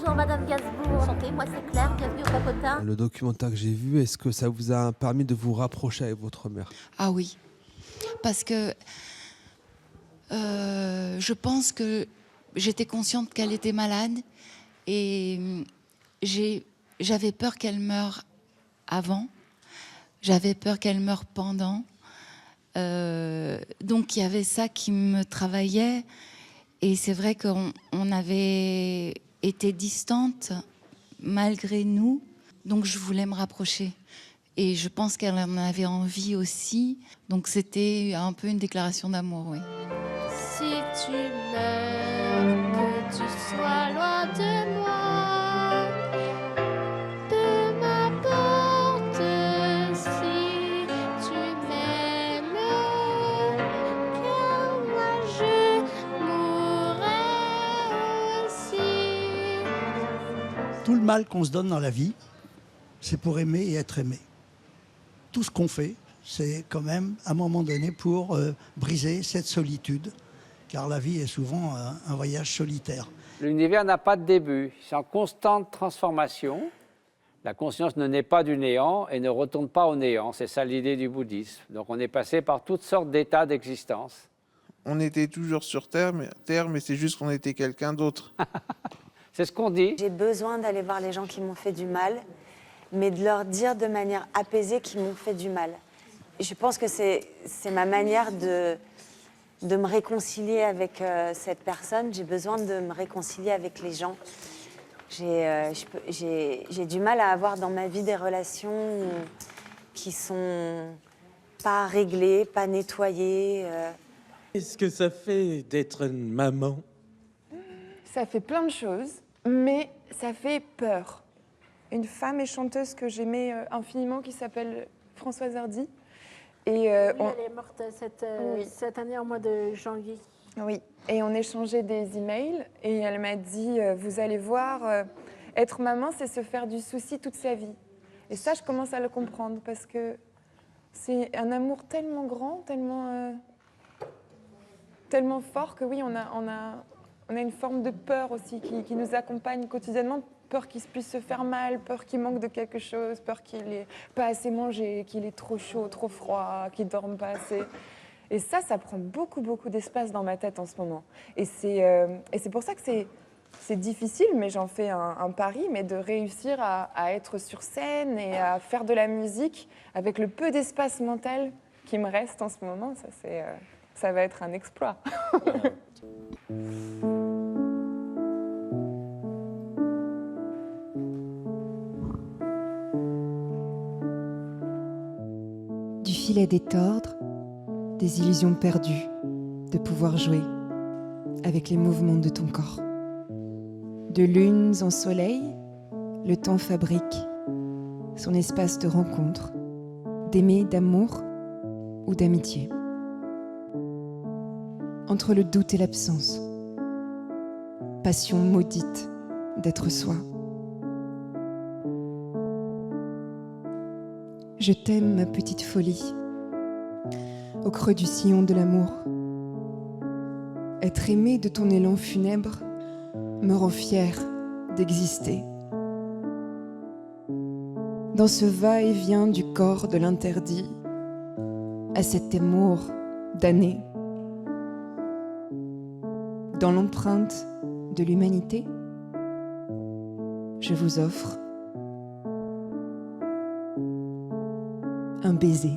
Bonjour Madame Gainsbourg, enchantée, moi c'est Claire, bienvenue au Papotin. Le documentaire que j'ai vu, est-ce que ça vous a permis de vous rapprocher avec votre mère? Ah oui, parce que je pense que j'étais consciente qu'elle était malade et j'avais peur qu'elle meure avant, j'avais peur qu'elle meure pendant. Donc il y avait ça qui me travaillait et c'est vrai qu'on avait été distantes malgré nous, donc je voulais me rapprocher. Et je pense qu'elle en avait envie aussi. Donc c'était un peu une déclaration d'amour, oui. Si tu meurs, que tu sois loin de moi, peu m'importe si tu m'aimes, car moi je mourrai aussi. Tout le mal qu'on se donne dans la vie, c'est pour aimer et être aimé. Tout ce qu'on fait, c'est quand même, à un moment donné, pour briser cette solitude, car la vie est souvent un voyage solitaire. L'univers n'a pas de début, c'est en constante transformation. La conscience ne naît pas du néant et ne retourne pas au néant, c'est ça l'idée du bouddhisme. Donc on est passé par toutes sortes d'états d'existence. On était toujours sur Terre, mais c'est juste qu'on était quelqu'un d'autre. C'est ce qu'on dit. J'ai besoin d'aller voir les gens qui m'ont fait du mal, mais de leur dire de manière apaisée qu'ils m'ont fait du mal. Je pense que c'est ma manière de me réconcilier avec cette personne. J'ai besoin de me réconcilier avec les gens. J'ai du mal à avoir dans ma vie des relations qui sont pas réglées, pas nettoyées. Qu'est-ce que ça fait d'être une maman? Ça fait plein de choses, mais ça fait peur. Une femme et chanteuse que j'aimais infiniment qui s'appelle Françoise Hardy. Et Oui, elle est morte Oui. cette année au mois de janvier. Oui, et on échangeait des emails et elle m'a dit vous allez voir, être maman, c'est se faire du souci toute sa vie. Et ça, je commence à le comprendre parce que c'est un amour tellement grand, tellement fort que oui, on a une forme de peur aussi qui nous accompagne quotidiennement. Peur qu'il puisse se faire mal, peur qu'il manque de quelque chose, peur qu'il n'ait pas assez mangé, qu'il est trop chaud, trop froid, qu'il ne dorme pas assez. Et ça prend beaucoup, beaucoup d'espace dans ma tête en ce moment. Et c'est pour ça que c'est difficile, mais j'en fais un pari, mais de réussir à être sur scène et à faire de la musique avec le peu d'espace mental qui me reste en ce moment, ça va être un exploit. Du filet détordre, des illusions perdues, de pouvoir jouer avec les mouvements de ton corps. De lunes en soleil, le temps fabrique son espace de rencontre, d'aimer, d'amour ou d'amitié. Entre le doute et l'absence, passion maudite d'être soi. Je t'aime, ma petite folie, au creux du sillon de l'amour. Être aimé de ton élan funèbre me rend fière d'exister. Dans ce va-et-vient du corps de l'interdit, à cet amour damné, dans l'empreinte de l'humanité, je vous offre un baiser.